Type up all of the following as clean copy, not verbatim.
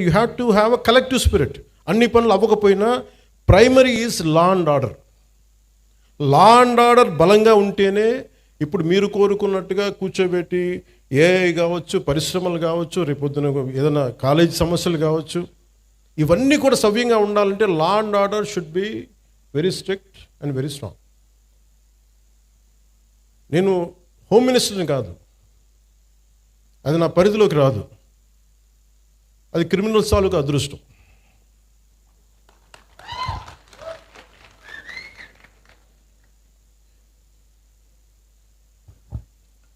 You have to have a collective spirit. అన్ని పనులు అవ్వకపోయినా primary is law and order. Law and order బలంగా ఉంటేనే ఇప్పుడు మీరు కోరుకున్నట్టుగా కూర్చోబెట్టి ఏఐ కావచ్చు, పరిశ్రమలు కావచ్చు, రేపొద్దున ఏదైనా కాలేజ్ సమస్యలు కావచ్చు, ఇవన్నీ కూడా సవ్యంగా ఉండాలంటే లా and order should be very strict and very strong. నేను హోమ్ మినిస్టర్ని కాదు, అది నా పరిధిలోకి రాదు, అది క్రిమినల్స్ తాలూకు అదృష్టం.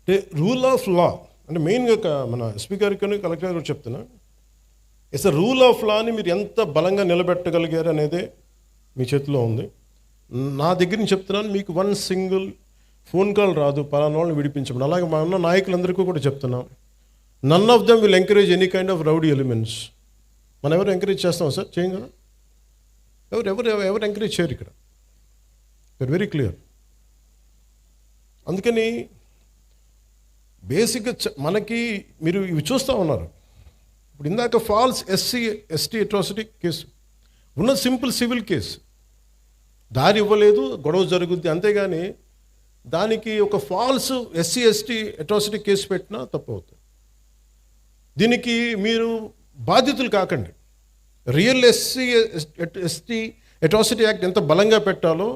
అంటే రూల్ ఆఫ్ లా అంటే మెయిన్గా మన ఎస్పీ గారికి కలెక్టర్ గారికి చెప్తున్నా, ఇట్స్ అ రూల్ ఆఫ్ లాని మీరు ఎంత బలంగా నిలబెట్టగలిగారు అనేది మీ చేతిలో ఉంది. నా దగ్గర నుంచి చెప్తున్నాను, మీకు వన్ సింగిల్ ఫోన్ కాల్ రాదు పలానా వాళ్ళని విడిపించమని. అలాగే మా ఉన్న నాయకులందరికీ కూడా చెప్తున్నాం, none of them will encourage any kind of rowdy elements. మనం ఎవరు ఎంకరేజ్ చేస్తాం సార్? చేయం కదా. ఎవరు ఎంకరేజ్ చేయరు ఇక్కడ. You're very clear. అందుకని బేసిక్గా మనకి మీరు ఇవి చూస్తూ ఉన్నారు. ఇప్పుడు ఇందాక ఫాల్స్ ఎస్సీ అట్రాసిటీ కేసు ఉన్న సింపుల్ సివిల్ కేసు, దారి ఇవ్వలేదు, గొడవ జరుగుద్ది, అంతేగాని దానికి ఒక ఫాల్స్ ఎస్సీ అట్రాసిటీ కేసు పెట్టినా తప్పు అవుతుంది. దీనికి మీరు బాధితులు కాకండి. రియల్ ఎస్సీ అట్రాసిటీ యాక్ట్ ఎంత బలంగా పెట్టాలో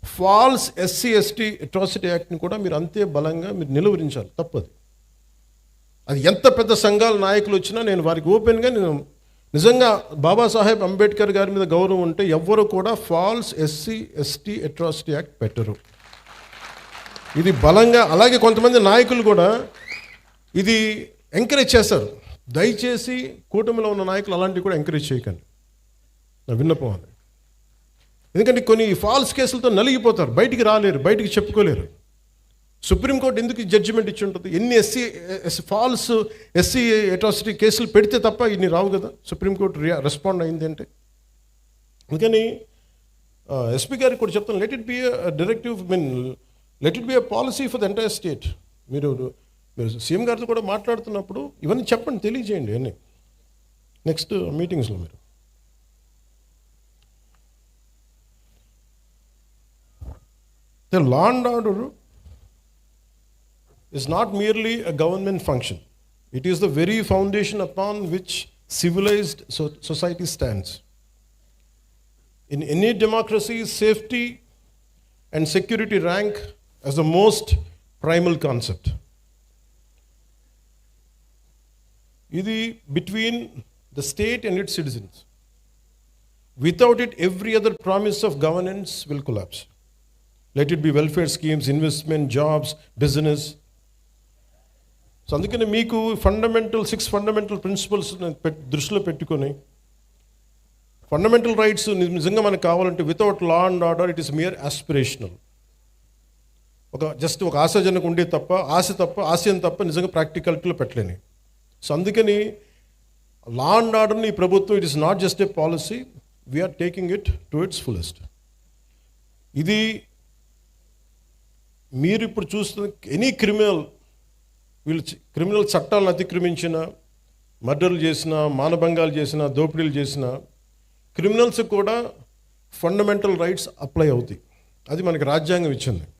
ఫాల్స్ ఎస్సీ అట్రాసిటీ యాక్ట్ని కూడా మీరు అంతే బలంగా మీరు నిలువరించాలి. తప్పది. అది ఎంత పెద్ద సంఘాల నాయకులు వచ్చినా నేను వారికి ఓపెన్గా నేను నిజంగా బాబాసాహెబ్ అంబేద్కర్ గారి మీద గౌరవం ఉంటే ఎవ్వరు కూడా ఫాల్స్ ఎస్సీ అట్రాసిటీ యాక్ట్ పెట్టరు. ఇది బలంగా, అలాగే కొంతమంది నాయకులు కూడా ఇది ఎంకరేజ్ చేస్తారు. దయచేసి కూటమిలో ఉన్న నాయకులు అలాంటివి కూడా ఎంకరేజ్ చేయకండి, నా విన్నపం అది. ఎందుకంటే కొన్ని ఫాల్స్ కేసులతో నలిగిపోతారు, బయటికి రాలేరు, బయటికి చెప్పుకోలేరు. సుప్రీంకోర్టు ఎందుకు జడ్జిమెంట్ ఇచ్చి ఉంటుంది? ఎన్ని ఫాల్స్ ఎస్సీ అట్రాసిటీ కేసులు పెడితే తప్ప ఇన్ని రావు కదా. సుప్రీంకోర్టు రెస్పాండ్ అయింది అంటే. అందుకని ఎస్పీ గారికి కూడా చెప్తాను, let it be directive, let it be a policy for the entire state. మీరు సీఎం గారితో కూడా మాట్లాడుతున్నప్పుడు ఇవన్నీ చెప్పండి, తెలియజేయండి అన్నీ నెక్స్ట్ మీటింగ్స్లో. మీరు the law and order is not merely a government function. It is the very foundation upon which civilized society stands. In any democracy, safety and security rank as the most primal concept. Idi between the state and its citizens. Without it, every other promise of governance will collapse. Let it be welfare schemes, investment, jobs, business. So అందుకని మీకు 6 fundamental principles దృష్టిలో పెట్టుకొని, fundamental rights నిజంగా మనకు కావాలంటే without law and order it is mere aspirational. ఒక ఆశాజనకు ఉండే తప్ప, ఆశయం తప్ప నిజంగా ప్రాక్టికాలిటీలో పెట్టలేని. సో అందుకని లా అండ్ ఆర్డర్ని ఈ ప్రభుత్వం, it is not just a policy, we're taking it to its fullest. ఇది మీరు ఇప్పుడు చూస్తున్న ఎనీ క్రిమినల్ చట్టాలను అతిక్రమించిన, మర్డర్లు చేసిన, మానభంగాలు చేసిన, దోపిడీలు చేసిన క్రిమినల్స్ కూడా ఫండమెంటల్ రైట్స్ అప్లై అవుతాయి. అది మనకి రాజ్యాంగం ఇచ్చింది.